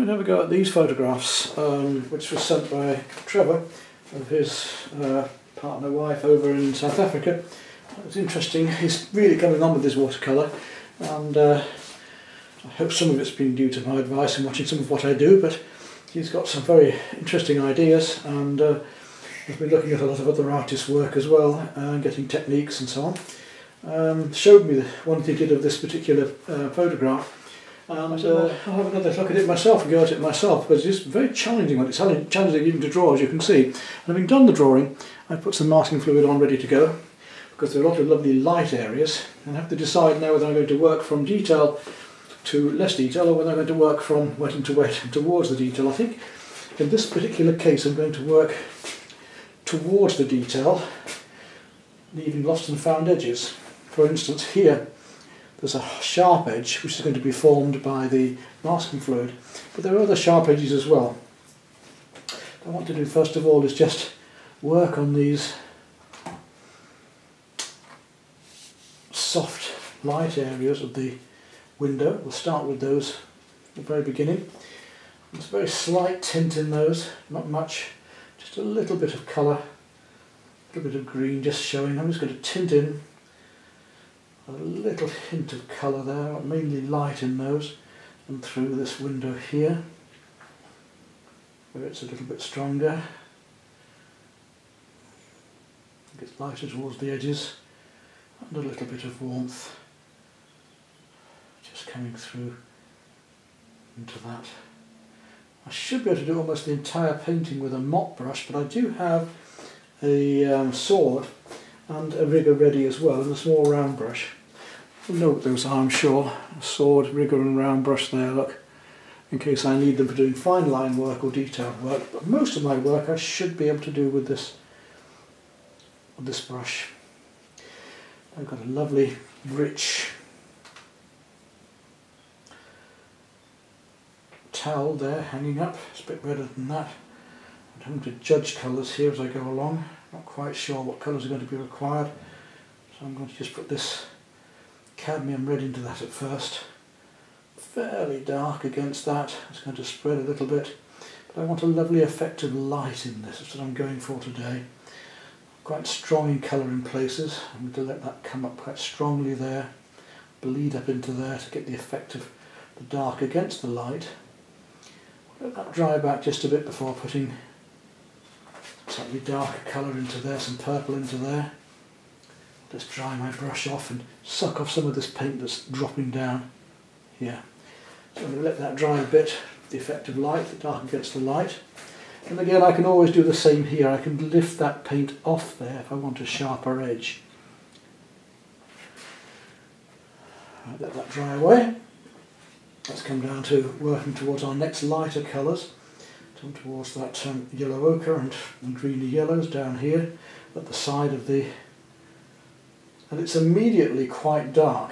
going to have a go at these photographs, which was sent by Trevor of his partner wife over in South Africa. It was interesting. He's really coming on with his watercolour, and I hope some of it's been due to my advice and watching some of what I do, but he's got some very interesting ideas, and I've been looking at a lot of other artists' work as well, getting techniques and so on. Showed me the one that he did of this particular photograph, and I'll have another look at it myself and go at it myself, because it's very challenging. It's challenging even to draw, as you can see. And having done the drawing, I put some masking fluid on ready to go, because there are a lot of lovely light areas, and I have to decide now whether I'm going to work from detail to less detail, or whether I'm going to work from wet into wet and towards the detail. I think in this particular case I'm going to work towards the detail, leaving lost and found edges. For instance, here there's a sharp edge which is going to be formed by the masking fluid, but there are other sharp edges as well. What I want to do first of all is just work on these soft light areas of the window. We'll start with those at the very beginning. There's a very slight tint in those, not much, just a little bit of colour, a little bit of green just showing. I'm just going to tint in a little hint of colour there, mainly light in those, and through this window here, where it's a little bit stronger. It gets lighter towards the edges, and a little bit of warmth just coming through into that. I should be able to do almost the entire painting with a mop brush, but I do have a sword and a rigger ready as well, and a small round brush. You'll know what those are, I'm sure. A sword, rigger and round brush there, look, in case I need them for doing fine line work or detailed work. But most of my work I should be able to do with this brush. I've got a lovely, rich towel there hanging up. It's a bit redder than that. I'm having to judge colours here as I go along. Not quite sure what colours are going to be required, so I'm going to just put this cadmium red into that at first. Fairly dark against that. It's going to spread a little bit, but I want a lovely effect of light in this. That's what I'm going for today. Quite strong in colour in places. I'm going to let that come up quite strongly there, bleed up into there to get the effect of the dark against the light. Let that dry back just a bit before putting slightly darker colour into there, some purple into there. Just dry my brush off and suck off some of this paint that's dropping down here. So I'm going to let that dry a bit, the effect of light, the dark against the light. And again, I can always do the same here. I can lift that paint off there if I want a sharper edge. Right, let that dry away. Let's come down to working towards our next lighter colours. Come towards that yellow ochre and greeny yellows down here at the side of the... And it's immediately quite dark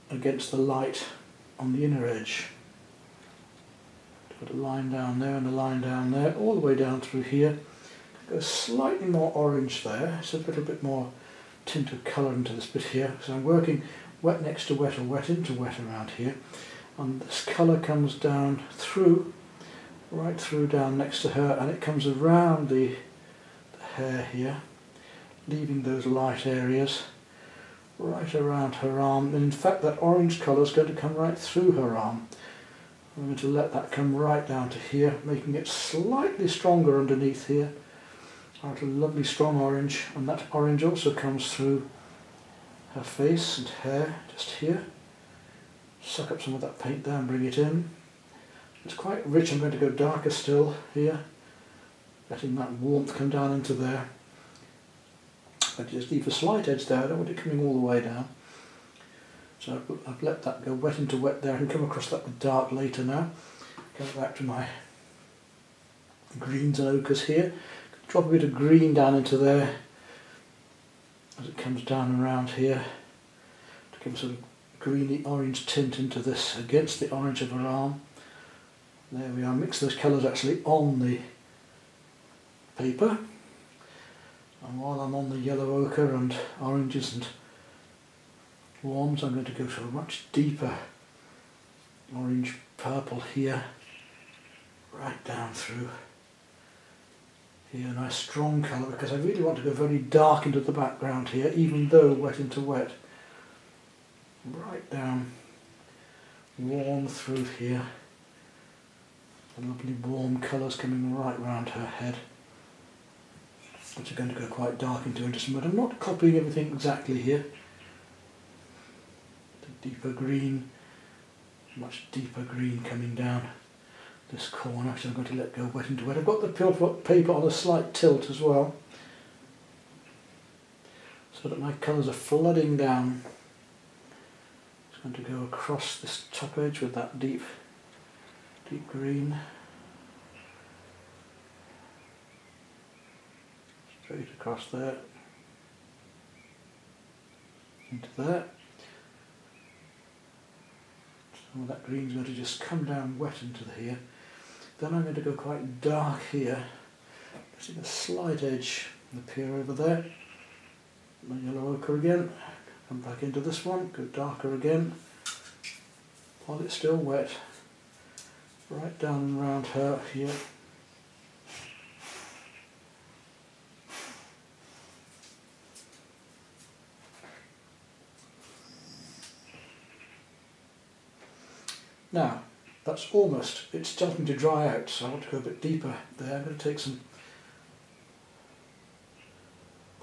against the light on the inner edge. Put a line down there and a line down there, all the way down through here. Go slightly more orange there, it's a little bit more tint of colour into this bit here. So I'm working wet next to wet or wet into wet around here. And this colour comes down through, right through down next to her, and it comes around the hair here, leaving those light areas right around her arm. And in fact that orange colour is going to come right through her arm. I'm going to let that come right down to here, making it slightly stronger underneath here. I've got a lovely strong orange, and that orange also comes through her face and hair, just here. Suck up some of that paint there and bring it in. It's quite rich. I'm going to go darker still here, letting that warmth come down into there. I just leave a slight edge there, I don't want it coming all the way down. So I've let that go wet into wet there. I can come across that with dark later now. Go back to my greens and ochres here. Drop a bit of green down into there as it comes down around here to give a sort of greeny orange tint into this against the orange of her arm. There we are. Mix those colours actually on the paper. And while I'm on the yellow ochre and oranges and warms, I'm going to go to a much deeper orange purple here, right down through here. Nice strong colour, because I really want to go very dark into the background here, even though wet into wet. Right down, warm through here. The lovely warm colours coming right round her head, which are going to go quite dark into just a moment. I'm not copying everything exactly here. The deeper green, much deeper green coming down this corner. Actually, I'm going to let go wet into wet. I've got the paper on a slight tilt as well, so that my colours are flooding down. It's going to go across this top edge with that deep green. Straight across there, into there. So that green's going to just come down wet into here. Then I'm going to go quite dark here, using a slight edge appear over there. My yellow ochre again, come back into this one, go darker again, while it's still wet, right down around her here. Now, that's almost, it's starting to dry out, so I want to go a bit deeper there. I'm going to take some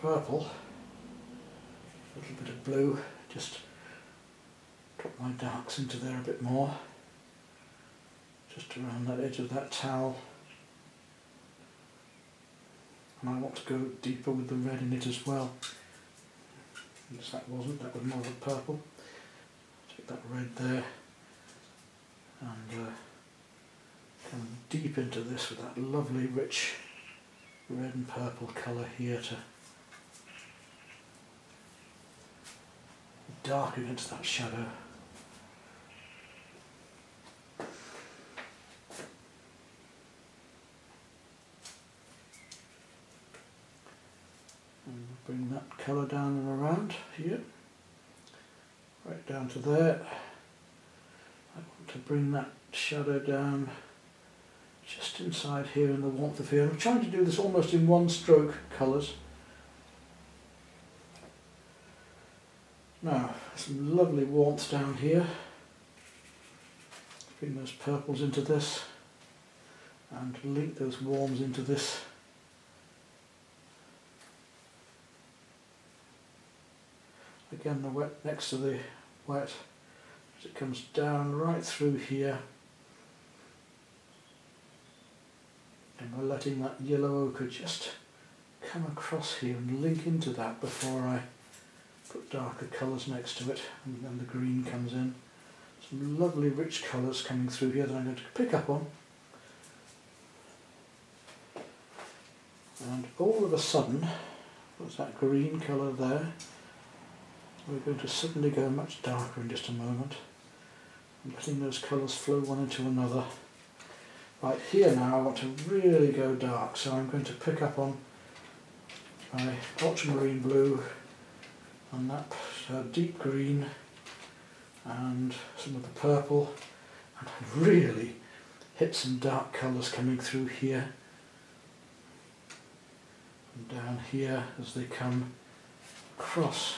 purple, a little bit of blue, just drop my darks into there a bit more, just around that edge of that towel. And I want to go deeper with the red in it as well. Yes, that was more of a purple. Take that red there, and come deep into this with that lovely rich red and purple colour here to dark against that shadow. And bring that colour down and around here, right down to there. I want to bring that shadow down just inside here in the warmth of here. I'm trying to do this almost in one stroke colours. Now, some lovely warmth down here. Bring those purples into this and link those warms into this. Again, the wet next to the wet, as it comes down right through here, and we're letting that yellow ochre just come across here and link into that before I put darker colours next to it, and then the green comes in. Some lovely rich colours coming through here that I'm going to pick up on. And all of a sudden, there's that green colour there. We're going to suddenly go much darker in just a moment. I'm letting those colours flow one into another. Right here now I want to really go dark, so I'm going to pick up on my ultramarine blue and that deep green and some of the purple, and really hit some dark colours coming through here and down here as they come across.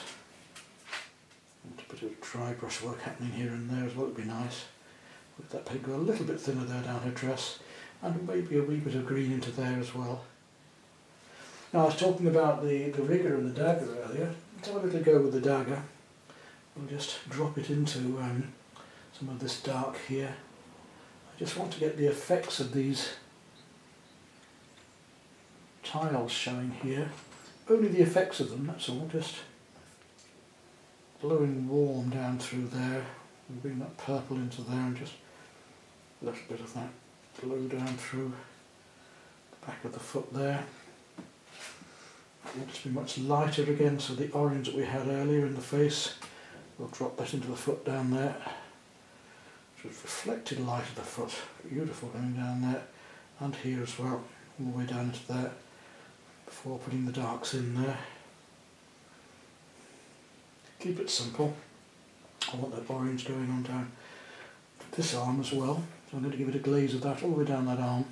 A bit of dry brush work happening here and there as well, would be nice. With that paint go a little bit thinner there down her dress, and maybe a wee bit of green into there as well. Now I was talking about the rigger and the dagger earlier. Let's have a little go with the dagger. We'll just drop it into some of this dark here. I just want to get the effects of these tiles showing here. Only the effects of them, that's all. Just blowing warm down through there, and bring that purple into there, and just a little bit of that blow down through the back of the foot there. It wants to be much lighter again, so the orange that we had earlier in the face, we'll drop that into the foot down there. So it's reflected light of the foot, beautiful going down there, and here as well, all the way down into there, before putting the darks in there. Keep it simple. I want that orange going on down this arm as well. So I'm going to give it a glaze of that all the way down that arm,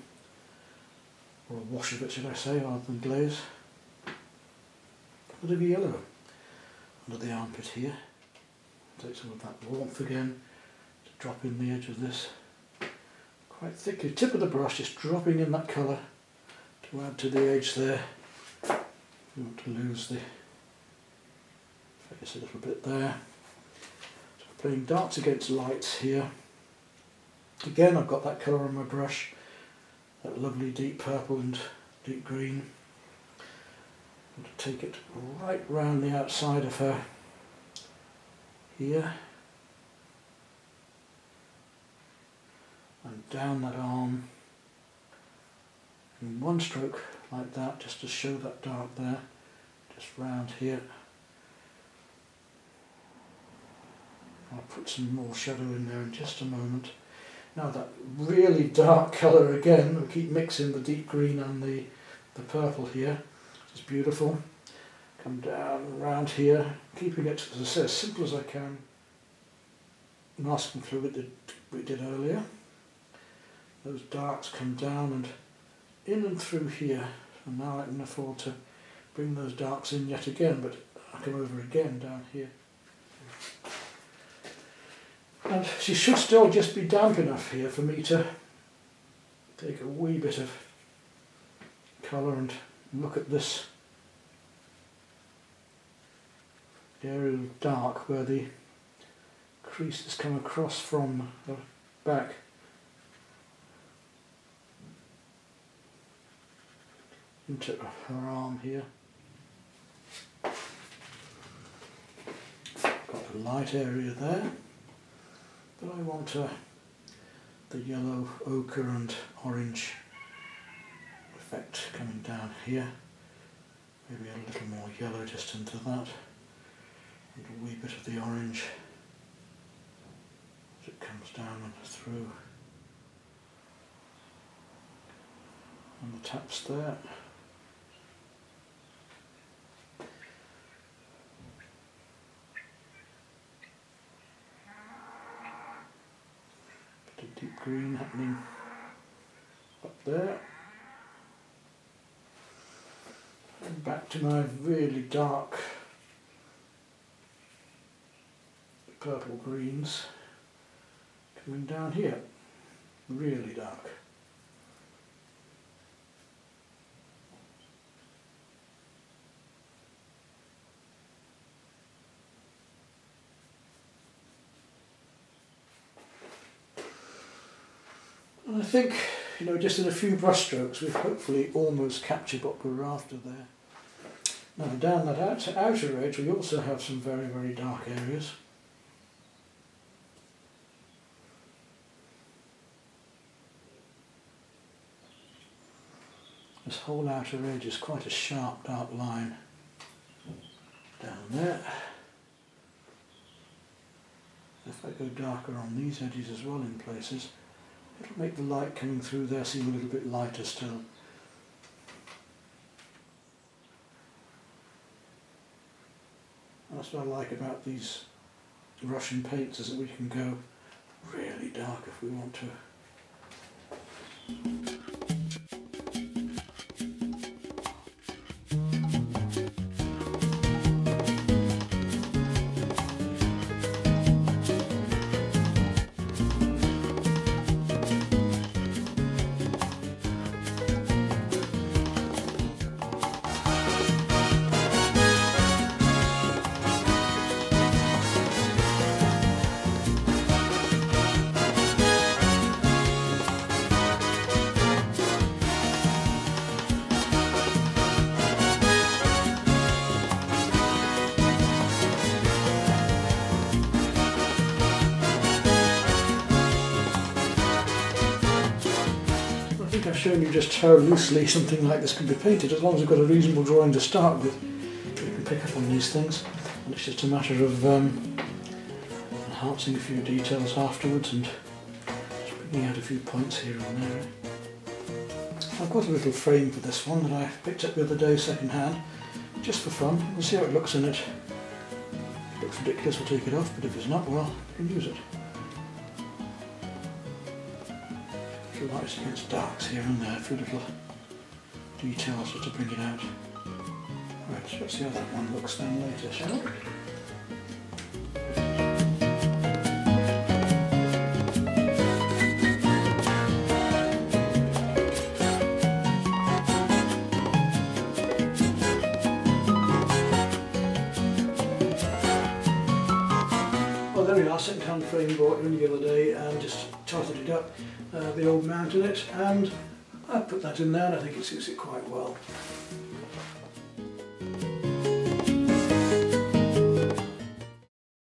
or a wash of it should I say, rather than glaze. A bit of yellow under the armpit here. Take some of that warmth again to drop in the edge of this quite thickly. Tip of the brush, just dropping in that colour to add to the edge there. You want to lose the face a little bit there. So playing darks against lights here. Again, I've got that colour on my brush, that lovely deep purple and deep green. I'm going to take it right round the outside of her here and down that arm in one stroke like that, just to show that dark there, just round here. I'll put some more shadow in there in just a moment. Now that really dark colour again, we'll keep mixing the deep green and the purple here, which is beautiful. Come down around here, keeping it, as I say, as simple as I can. Masking fluid that we did earlier. Those darks come down and in and through here, and now I can afford to bring those darks in yet again, but I come over again down here. And she should still just be damp enough here for me to take a wee bit of colour and look at this area of dark where the creases come across from the back. Into her arm here. Got a light area there. But I want the yellow, ochre and orange effect coming down here. Maybe a little more yellow just into that. And a wee bit of the orange as it comes down and through. And the taps there. Deep green happening up there, and back to my really dark purple greens coming down here, really dark. And I think, just in a few brush strokes we've hopefully almost captured what we're after there. Now down that outer edge we also have some very, very dark areas. This whole outer edge is quite a sharp dark line down there. If I go darker on these edges as well in places, it'll make the light coming through there seem a little bit lighter still. That's what I like about these Russian paints, is that we can go really dark if we want to. I've shown you just how loosely something like this can be painted. As long as you've got a reasonable drawing to start with, you can pick up on these things, and it's just a matter of enhancing a few details afterwards and just bringing out a few points here and there. I've got a little frame for this one that I picked up the other day second hand, just for fun. We'll see how it looks in it. If it looks ridiculous, we'll take it off, but if it's not, well, we can use it. little lights against darks here and there for little details just to bring it out. Right, let's see how that one looks then later, shall we? Well, there we are, second-hand frame bought in the other day and just totted it up, the old mount in it, and I put that in there and I think it suits it quite well.